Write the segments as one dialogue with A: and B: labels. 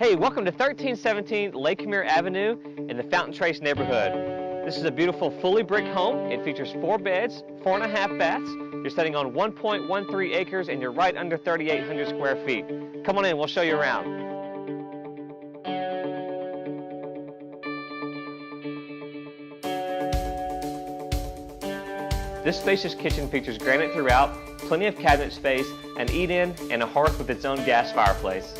A: Hey, welcome to 1317 Lakemere Avenue in the Fountain Trace neighborhood. This is a beautiful fully brick home. It features 4 beds, 4.5 baths. You're sitting on 1.13 acres and you're right under 3,800 square feet. Come on in, we'll show you around. This spacious kitchen features granite throughout, plenty of cabinet space, an eat-in, and a hearth with its own gas fireplace.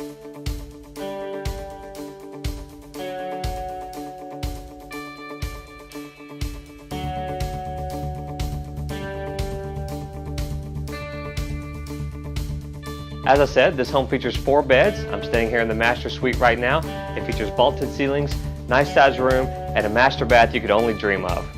A: As I said, this home features 4 beds. I'm staying here in the master suite right now. It features vaulted ceilings, nice sized room, and a master bath you could only dream of.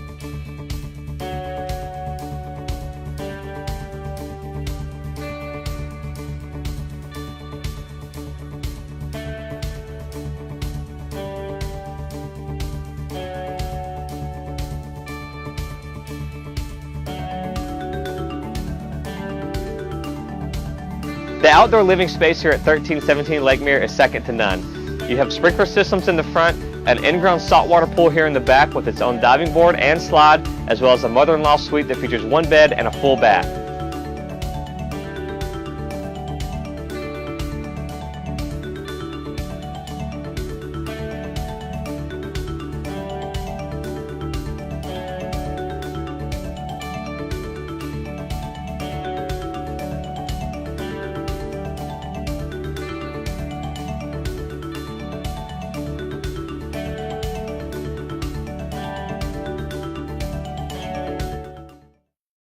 A: The outdoor living space here at 1317 Lakemere is second to none. You have sprinkler systems in the front, an in-ground saltwater pool here in the back with its own diving board and slide, as well as a mother-in-law suite that features 1 bed and a full bath.